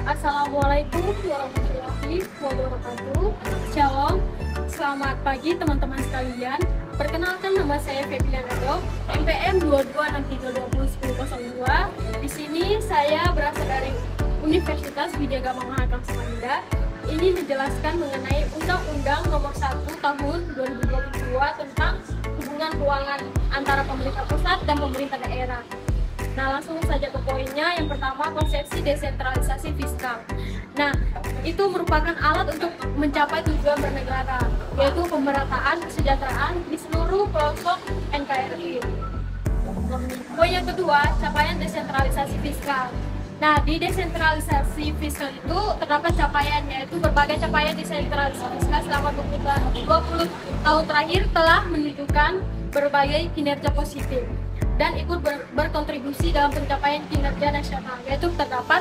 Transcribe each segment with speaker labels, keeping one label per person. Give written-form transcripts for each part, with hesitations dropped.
Speaker 1: Assalamualaikum warahmatullahi wabarakatuh. Shalom, selamat pagi teman-teman sekalian. Perkenalkan, nama saya Febriana Dok, MPM 2263201002. Di sini saya berasal dari Universitas Widya Gama Mahakam Samarinda. Ini menjelaskan mengenai Undang-Undang Nomor 1 Tahun 2022 tentang hubungan keuangan antara pemerintah pusat dan pemerintah daerah. Nah, langsung saja ke poinnya. Yang pertama, konsepsi desentralisasi fiskal. Nah, itu merupakan alat untuk mencapai tujuan bernegara, yaitu pemerataan kesejahteraan di seluruh pelosok NKRI. Poin yang kedua, capaian desentralisasi fiskal. Nah, di desentralisasi fiskal itu terdapat capaian, yaitu berbagai capaian desentralisasi fiskal selama 20 tahun terakhir telah menunjukkan berbagai kinerja positif dan ikut berkontribusi dalam pencapaian kinerja nasional, yaitu terdapat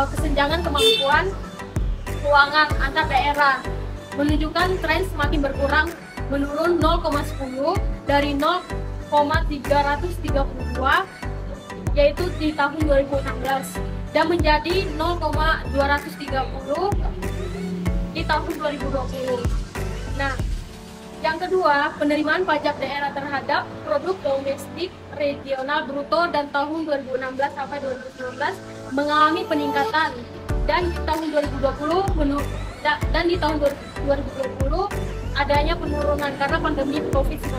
Speaker 1: kesenjangan kemampuan keuangan antar daerah menunjukkan tren semakin berkurang, menurun 0,10 dari 0,332 yaitu di tahun 2016 dan menjadi 0,230 di tahun 2020. Nah, yang kedua, penerimaan pajak daerah terhadap produk domestik regional bruto dan tahun 2016 sampai 2019 mengalami peningkatan, dan di tahun 2020 adanya penurunan karena pandemi COVID-19.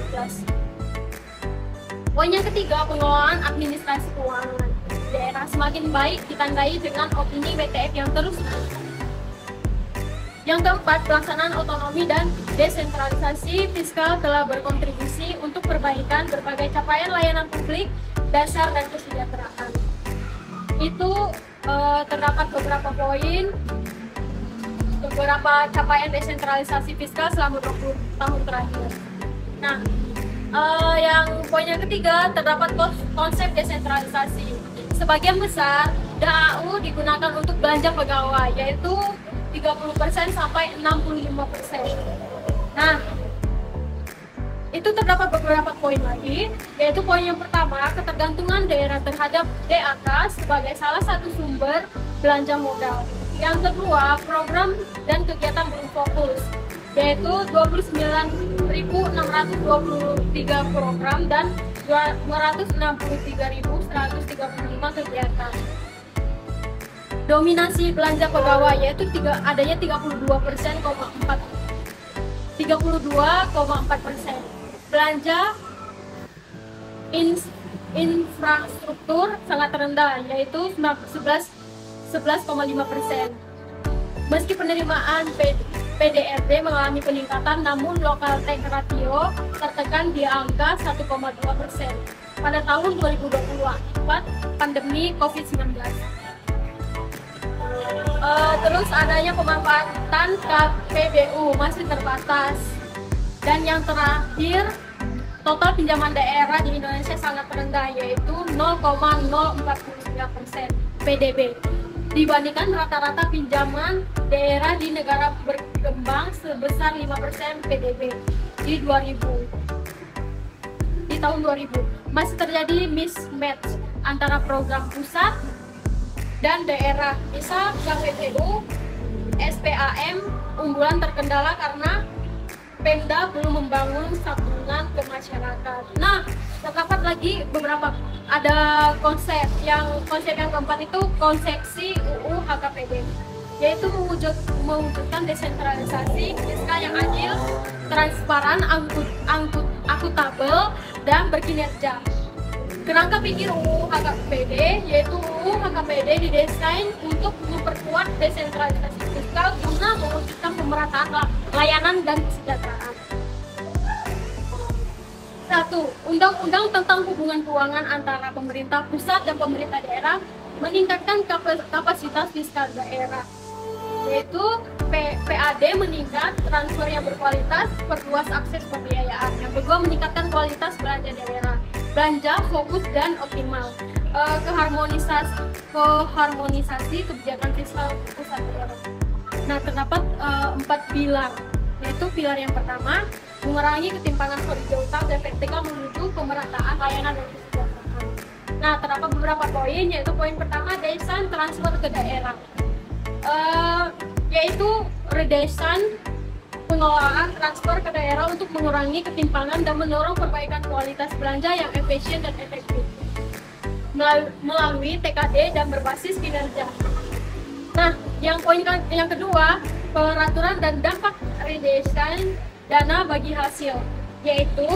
Speaker 1: Poin yang ketiga, pengelolaan administrasi keuangan daerah semakin baik ditandai dengan opini WTF yang terus naik. Yang keempat, pelaksanaan otonomi dan desentralisasi fiskal telah berkontribusi untuk perbaikan berbagai capaian layanan publik, dasar, dan kesejahteraan. Itu terdapat beberapa poin, beberapa capaian desentralisasi fiskal selama 20 tahun terakhir. Nah, yang poin yang ketiga, terdapat konsep desentralisasi. Sebagian besar DAU digunakan untuk belanja pegawai, yaitu 30% sampai 65%. Nah, itu terdapat beberapa poin lagi, yaitu poin yang pertama, ketergantungan daerah terhadap DAK sebagai salah satu sumber belanja modal. Yang kedua, program dan kegiatan belum fokus, yaitu 29.623 program dan 263.135 kegiatan. Dominasi belanja pegawai, yaitu adanya 32,4%. Belanja infrastruktur sangat rendah, yaitu 11,5%. Meski penerimaan PDRT mengalami peningkatan, namun lokal tech ratio tertekan di angka 1,2% pada tahun 2020 akibat pandemi COVID-19. Terus adanya pemanfaatan KPBU masih terbatas. Dan yang terakhir, total pinjaman daerah di Indonesia sangat rendah, yaitu 0,049% PDB dibandingkan rata-rata pinjaman daerah di negara berkembang sebesar 5% PDB di tahun 2000. Masih terjadi mismatch antara program pusat dan daerah. Misal KPBU, SPAM unggulan terkendala karena Pemda belum membangun sambungan ke masyarakat. Nah, terdapat lagi beberapa, ada konsep yang keempat itu konsepsi UU HKPD, yaitu mewujudkan desentralisasi fiskal yang adil, transparan, akuntabel, dan berkinerja. Kerangka pikir UU HKPD, yaitu UU HKPD didesain untuk memperkuat desentralisasi fiskal guna mewujudkan pemerataan layanan dan kesejahteraan. 1. Undang-undang tentang hubungan keuangan antara pemerintah pusat dan pemerintah daerah meningkatkan kapasitas fiskal daerah, yaitu PAD meningkat, transfer yang berkualitas, perluas akses pembiayaan. Yang kedua, meningkatkan kualitas belanja daerah, belanja fokus dan optimal, keharmonisasi kebijakan fiskal pusat daerah. Nah, terdapat 4 pilar, yaitu pilar yang pertama, mengurangi ketimpangan horizontal dan vertikal menuju pemerataan layanan dan kesejahteraan. Nah, terdapat beberapa poin, yaitu poin pertama, desain transfer ke daerah. yaitu redesign pengelolaan transfer ke daerah untuk mengurangi ketimpangan dan mendorong perbaikan kualitas belanja yang efisien dan efektif melalui TKD dan berbasis kinerja. Nah, yang kedua, peraturan dan dampak redesign dana bagi hasil, yaitu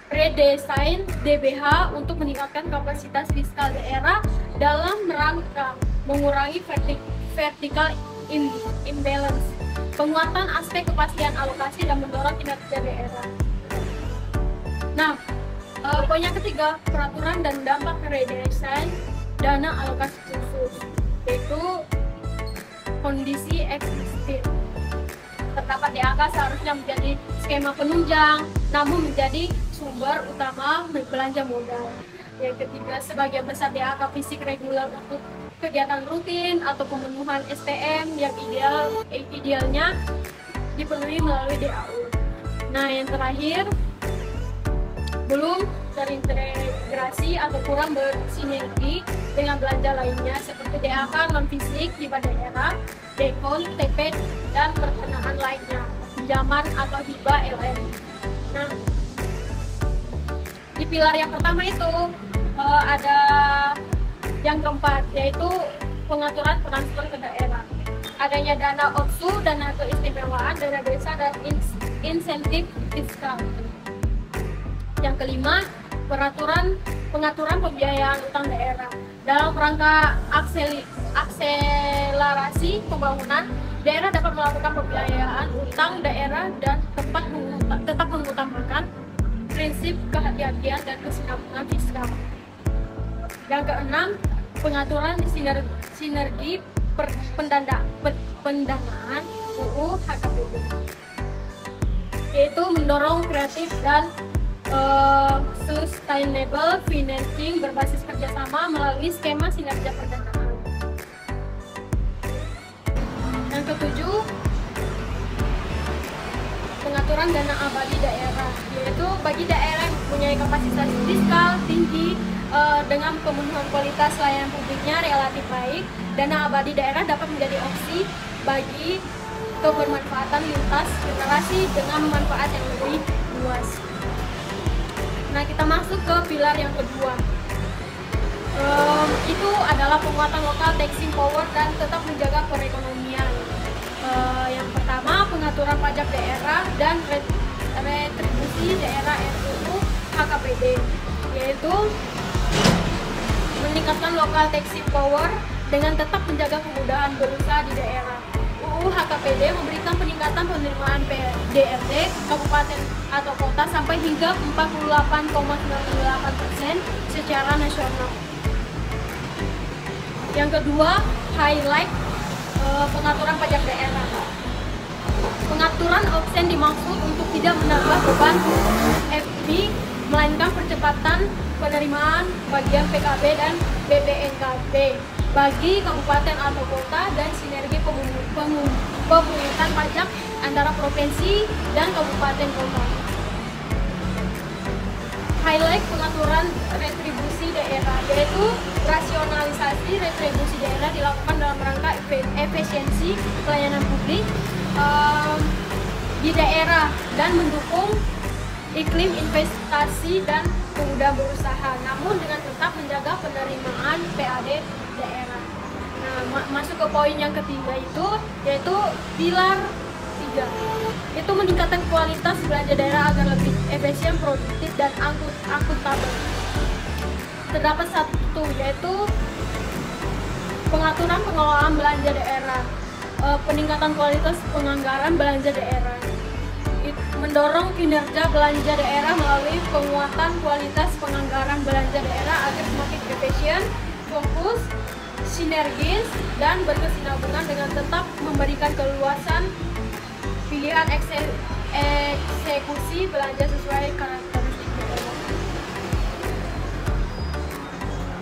Speaker 1: redesign DBH untuk meningkatkan kapasitas fiskal daerah dalam rangka mengurangi vertical imbalance, penguatan aspek kepastian alokasi dan mendorong kinerja daerah. Nah, poin yang ketiga, peraturan dan dampak redesign dana alokasi khusus, yaitu kondisi existing. Terdapat DAK seharusnya menjadi skema penunjang, namun menjadi sumber utama belanja modal. Yang ketiga, sebagian besar DAK fisik reguler untuk kegiatan rutin atau pemenuhan SPM yang idealnya dipenuhi melalui DAU. Nah, yang terakhir, belum terintegrasi atau kurang bersinergi dengan belanja lainnya seperti DAK non fisik di daerah, dekon, TP, dan perdanaan lainnya, pinjaman atau hibah LM. Nah, di pilar yang pertama itu ada yang keempat, yaitu pengaturan transfer ke daerah. Adanya dana OTSU, dana keistimewaan, dana desa, dan insentif fiskal. Yang kelima, pengaturan pembiayaan utang daerah. Dalam rangka akselerasi pembangunan, daerah dapat melakukan pembiayaan utang daerah dan tetap mengutamakan prinsip kehati-hatian dan kesinambungan fiskal. Yang keenam, pengaturan sinergi pendanaan UU HKBD, yaitu mendorong kreatif dan sustainable financing berbasis kerjasama melalui skema sinergi pendanaan. Yang ketujuh, pengaturan dana abadi daerah, yaitu bagi daerah yang mempunyai kapasitas fiskal tinggi dengan pemenuhan kualitas layanan publiknya relatif baik, dana abadi daerah dapat menjadi opsi bagi kebermanfaatan lintas generasi dengan manfaat yang lebih luas. Nah, kita masuk ke pilar yang kedua. Itu adalah penguatan lokal taxing power dan tetap menjaga perekonomian. Yang pertama, pengaturan pajak daerah dan retribusi daerah RUU HKBD, yaitu meningkatkan lokal taxing power dengan tetap menjaga kemudahan berusaha di daerah. UU HKBD memberikan peningkatan penerimaan DRT kabupaten atau kota sampai hingga 48,98% secara nasional. Yang kedua, highlight pengaturan pajak daerah. Pengaturan absen dimaksud untuk tidak menambah beban FB, melainkan percepatan penerimaan bagian PKB dan BPNKB bagi kabupaten atau kota dan sinergi pemungutan pajak antara provinsi dan kabupaten kota. Highlight pengaturan retribusi daerah, yaitu rasionalisasi retribusi daerah dilakukan dalam rangka efisiensi pelayanan publik di daerah dan mendukung iklim investasi dan kemudahan berusaha, namun dengan tetap menjaga penerimaan PAD daerah. Nah, masuk ke poin yang ketiga yaitu pilar 3, itu meningkatkan kualitas belanja daerah agar lebih efisien, produktif, dan akuntabel. Terdapat satu, yaitu pengaturan pengelolaan belanja daerah, peningkatan kualitas penganggaran belanja daerah, mendorong kinerja belanja daerah melalui penguatan kualitas penganggaran belanja daerah agar semakin efisien, fokus, sinergis, dan berkesinambungan dengan tetap memberikan keluasan pilihan eksekusi belanja sesuai karakteristik daerah.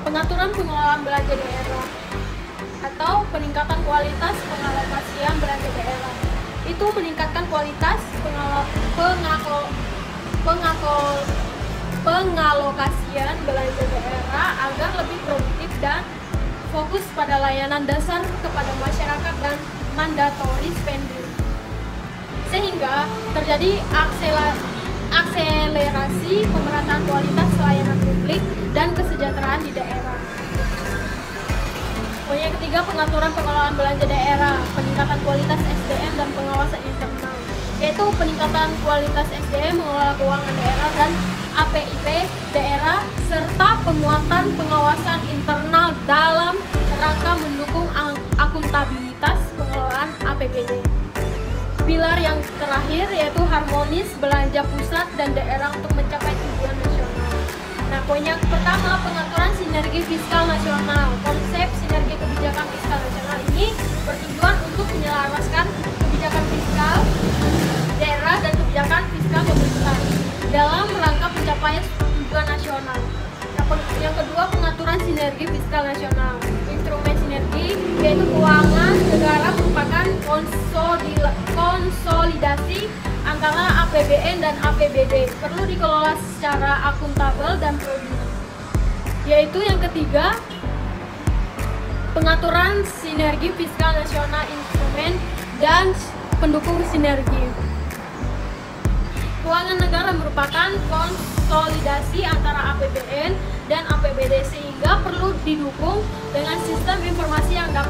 Speaker 1: Pengaturan pengelolaan belanja daerah atau peningkatan kualitas pengalokasian belanja daerah, itu meningkatkan kualitas pengalokasian belanja daerah agar lebih produktif dan fokus pada layanan dasar kepada masyarakat dan mandatory spending, sehingga terjadi akselerasi pemerataan kualitas layanan publik dan kesejahteraan di daerah. Poin yang ketiga, pengaturan pengelolaan belanja daerah, peningkatan kualitas SDM dan pengawasan internal, yaitu peningkatan kualitas SDM, mengelola keuangan daerah dan APIP daerah, serta penguatan pengawasan internal dalam rangka mendukung akuntabilitas pengelolaan APBD. Pilar yang terakhir yaitu harmonis belanja pusat dan daerah untuk mencapai tujuan nasional. Nah, poin yang pertama, pengaturan sinergi fiskal nasional. Konsep sinergi kebijakan fiskal nasional ini bertujuan untuk menyelaraskan kebijakan fiskal daerah dan kebijakan fiskal pemerintah dalam rangka pencapaian tujuan nasional. Yang kedua, pengaturan sinergi fiskal nasional. Instrumen sinergi yaitu keuangan negara merupakan konsolidasi antara APBN dan APBD, perlu dikelola secara akuntabel dan produktif. Yaitu yang ketiga, pengaturan sinergi fiskal nasional, instrumen dan pendukung sinergi. Keuangan negara merupakan konsolidasi antara APBN dan APBD, sehingga perlu didukung dengan sistem informasi yang dapat